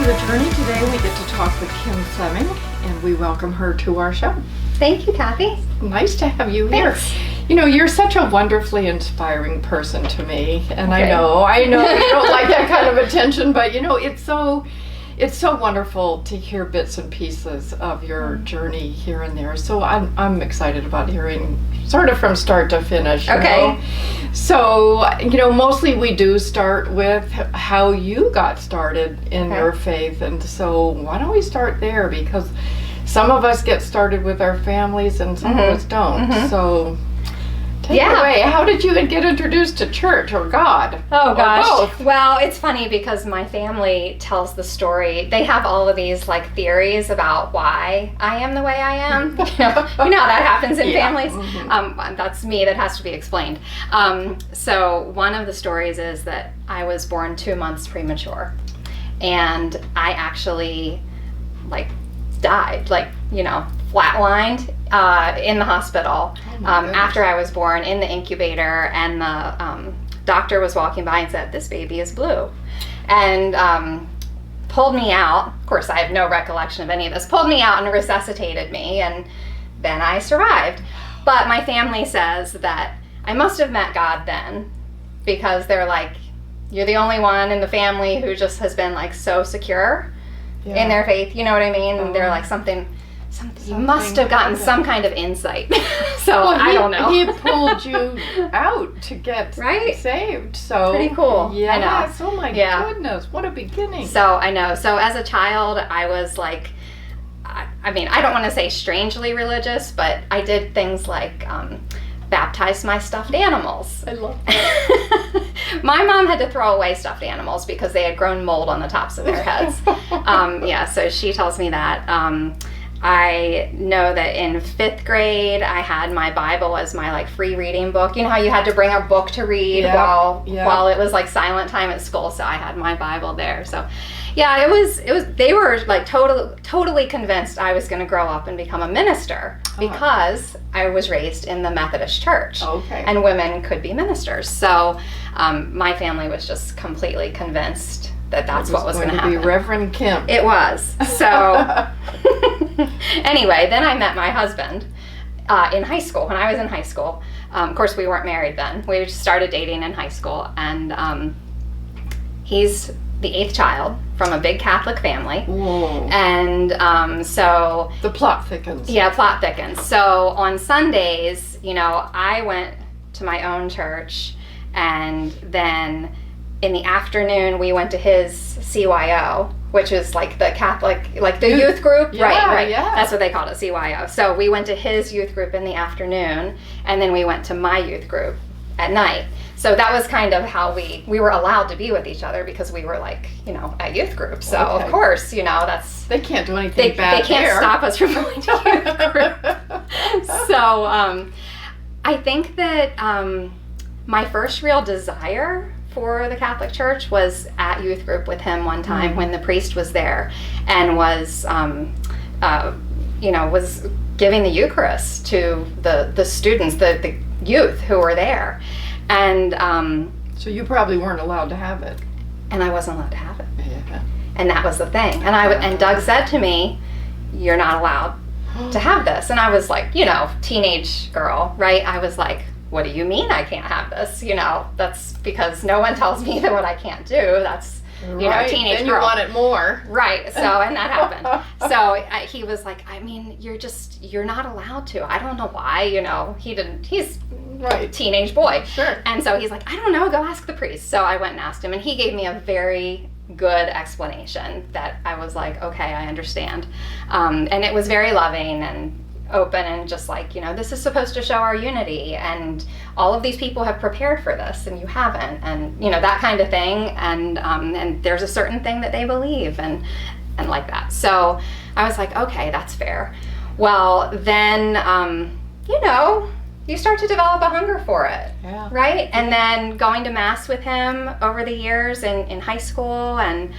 the Journey. Today we get to talk with Kim Fleming, and we welcome her to our show. Thank you, Kathy. Nice to have you here. Thanks. You know, you're such a wonderfully inspiring person to me, and Okay. I know you don't like that kind of attention, but you know, it's so wonderful to hear bits and pieces of your journey here and there. So I'm excited about hearing sort of from start to finish. You Okay. know? So, you know, mostly we do start with how you got started in your faith. And so why don't we start there? Because some of us get started with our families and some of us don't. So take it away. How did you get introduced to church or God? Oh gosh. Or both? Well, it's funny because my family tells the story. They have all of these like theories about why I am the way I am. You know how that happens in families. That's me. That has to be explained. So one of the stories is that I was born 2 months premature, and I actually died, flatlined in the hospital after I was born in the incubator, and the doctor was walking by and said, "This baby is blue," and pulled me out. Of course, I have no recollection of any of this. Pulled me out and resuscitated me, and then I survived. But my family says that I must have met God then, because they're like, "You're the only one in the family who just has been like so secure in their faith." You know what I mean? And they're like, something you must have gotten some kind of insight. So I don't know. He pulled you out to get saved. So pretty cool. Yeah. I know. Oh my goodness, what a beginning. So I know. So as a child, I was like, I mean, I don't want to say strangely religious, but I did things like baptize my stuffed animals. I love that. My mom had to throw away stuffed animals because they had grown mold on the tops of their heads. So she tells me that. I know that in 5th grade, I had my Bible as my free reading book. You know how you had to bring a book to read while it was silent time at school. So I had my Bible there. So yeah, it was. They were totally convinced I was going to grow up and become a minister because I was raised in the Methodist Church. Okay. And women could be ministers. So my family was just completely convinced that that's what was going to happen. Be Reverend Kim. It was. So anyway, then I met my husband in high school. When I was in high school, of course we weren't married then. We just started dating in high school, and he's the 8th child from a big Catholic family. Whoa. And so the plot thickens. Yeah, plot thickens. So on Sundays, I went to my own church, and then in the afternoon we went to his CYO, which is the Catholic, the youth group. Right. Yeah. That's what they called it, CYO. So we went to his youth group in the afternoon, and then we went to my youth group at night. So that was kind of how we were allowed to be with each other, because we were a youth group. So of course, that's... They can't do anything bad. They can't stop us from going to youth group. So I think that my first real desire for the Catholic Church was at youth group with him one time when the priest was there and was was giving the Eucharist to the students, the youth who were there. And so you probably weren't allowed to have it. And I wasn't allowed to have it. Yeah. And that was the thing. And Doug said to me, "You're not allowed to have this." And I was like, teenage girl, right? I was like, "What do you mean I can't have this?" That's because no one tells me that what I can't do. That's, teenage then girl. You want it more. Right. So, and that happened. So he was like, "I mean, you're not allowed to." I don't know why, he's a teenage boy. Sure. And so he's like, "I don't know, go ask the priest." So I went and asked him, and he gave me a very good explanation that I was like, okay, I understand. And it was very loving and open, and just this is supposed to show our unity, and all of these people have prepared for this and you haven't, and that kind of thing, and there's a certain thing that they believe, and like that. So I was like, okay, that's fair. Well, then you start to develop a hunger for it, right? And then going to Mass with him over the years in high school, and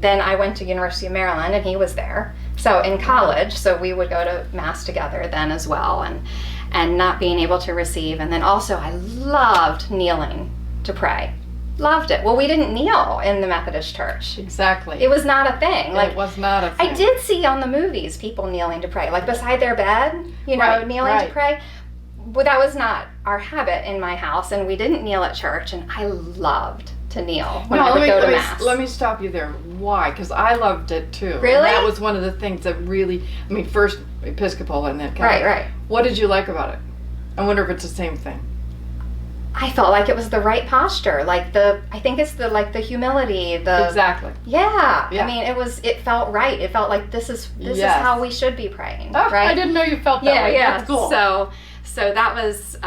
then I went to University of Maryland, and he was there. So in college, so we would go to Mass together then as well, and not being able to receive. And then also I loved kneeling to pray. Loved it. Well, we didn't kneel in the Methodist church. Exactly. It was not a thing. Like, it was not a thing. I did see on the movies people kneeling to pray, like beside their bed, you know, Right, kneeling right. to pray. But that was not our habit in my house, and we didn't kneel at church, and I loved to kneel when I would go to Mass. Let me stop you there. Why? Because I loved it too. Really? And that was one of the things that really, I mean, first Episcopal and then Catholic. Right. What did you like about it? I wonder if it's the same thing. I felt like it was the right posture, I think it's the humility, Exactly. Yeah. Yeah. I mean, it felt right. It felt like this is Yes. how we should be praying, Oh, right? I didn't know you felt that way. Yeah. That's cool. So that was,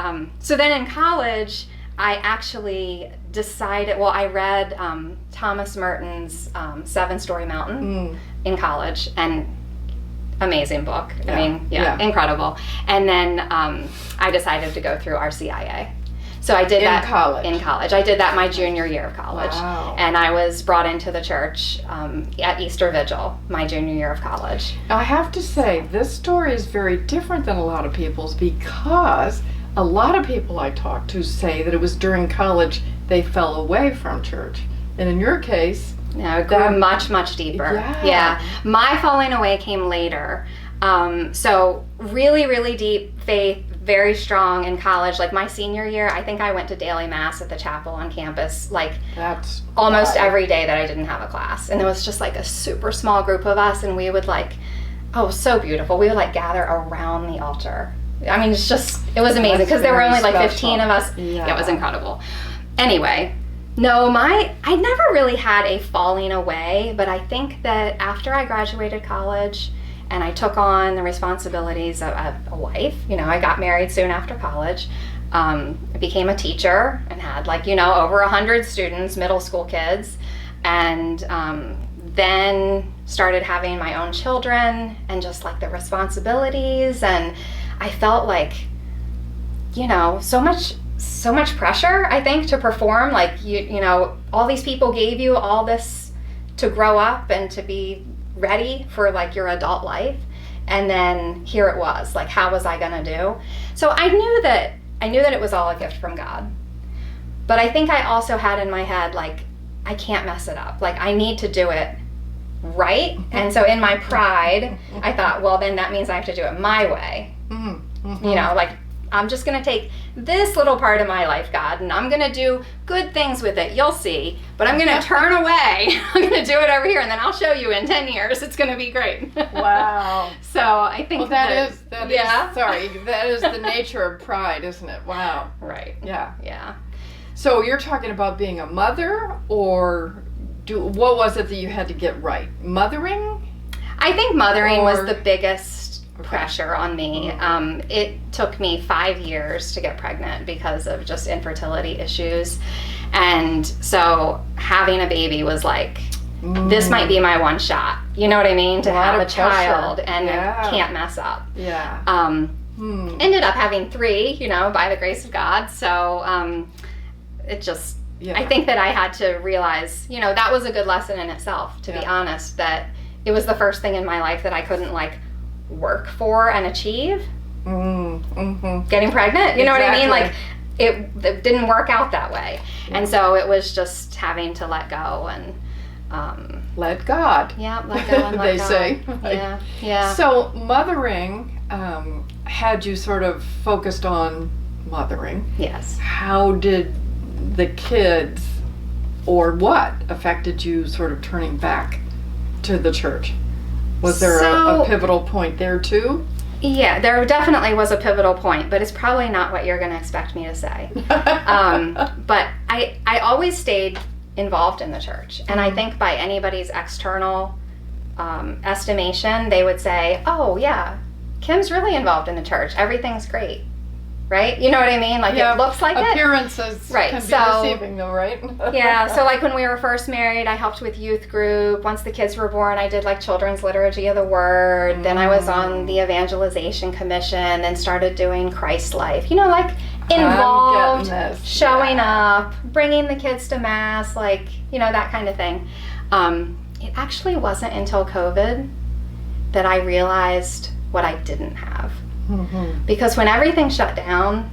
so then in college, I actually decided, I read Thomas Merton's 7-Story Mountain in college, and amazing book. Yeah. I mean, incredible. And then I decided to go through RCIA. So I did that in college. I did that my junior year of college. Wow. And I was brought into the church at Easter Vigil my junior year of college. I have to say, this story is very different than a lot of people's, because a lot of people I talk to say that it was during college they fell away from church. And in your case... No, it grew much, much deeper. Yeah. My falling away came later. So really, really deep faith, very strong in college. Like my senior year, I think I went to daily Mass at the chapel on campus, like That's almost every day that I didn't have a class. And there was just like a super small group of us, and we would so beautiful. We would gather around the altar. I mean, it was amazing, because there were only 15 of us. Yeah. It was incredible. Anyway, no, I never really had a falling away, but I think that after I graduated college and I took on the responsibilities of a wife, I got married soon after college. I became a teacher and had over 100 students, middle school kids, and then started having my own children and just the responsibilities, and I felt so much pressure, I think, to perform. All these people gave you all this to grow up and to be ready for your adult life, and then here it was, how was I gonna do? So I knew that it was all a gift from God, but I think I also had in my head I can't mess it up, I need to do it right. And so in my pride, I thought, well, then that means I have to do it my way. I'm just going to take this little part of my life, God, and I'm going to do good things with it. You'll see. But I'm going to turn away. I'm going to do it over here, and then I'll show you in 10 years. It's going to be great. Wow. So I think that is the nature of pride, isn't it? Wow. Right. Yeah. So you're talking about being a mother, or what was it that you had to get right? Mothering? I think mothering was the biggest pressure on me. It took me 5 years to get pregnant because of just infertility issues, and so having a baby was this might be my one shot, you know what I mean, to have a child and can't mess up. Ended up having 3, by the grace of God. So it just I think that I had to realize, that was a good lesson in itself, to be honest, that it was the first thing in my life that I couldn't work for and achieve. Getting pregnant, you know what I mean? It didn't work out that way. And so it was just having to let go and let God. Yeah, let go and let they God. say. Yeah. So mothering had you sort of focused on mothering. Yes. How did the kids, or what affected you sort of turning back to the church? Was there a pivotal point there too? Yeah, there definitely was a pivotal point, but it's probably not what you're going to expect me to say. But I always stayed involved in the church, and I think by anybody's external estimation, they would say, "Oh yeah, Kim's really involved in the church. Everything's great." Right? You know what I mean? It looks like appearances right. can be deceiving though, right? Yeah, so when we were first married, I helped with youth group. Once the kids were born, I did children's liturgy of the word. Then I was on the evangelization commission, then started doing Christ Life. Involved, showing up, bringing the kids to Mass, that kind of thing. It actually wasn't until COVID that I realized what I didn't have. Because when everything shut down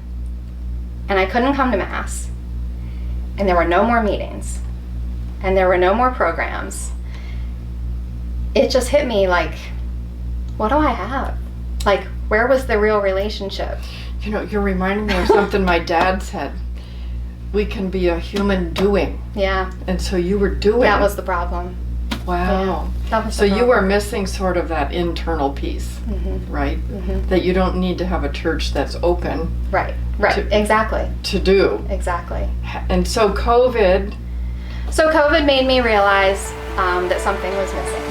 and I couldn't come to Mass and there were no more meetings, and there were no more programs, it just hit me like, what do I have? Like, where was the real relationship? You know, you're reminding me of something my dad said. We can be a human doing. Yeah. And so you were doing. That was the problem. Wow. Yeah, that was so the you problem. were missing sort of that internal piece, right? That you don't need to have a church that's open Right, exactly. to do. Exactly. And so COVID made me realize that something was missing.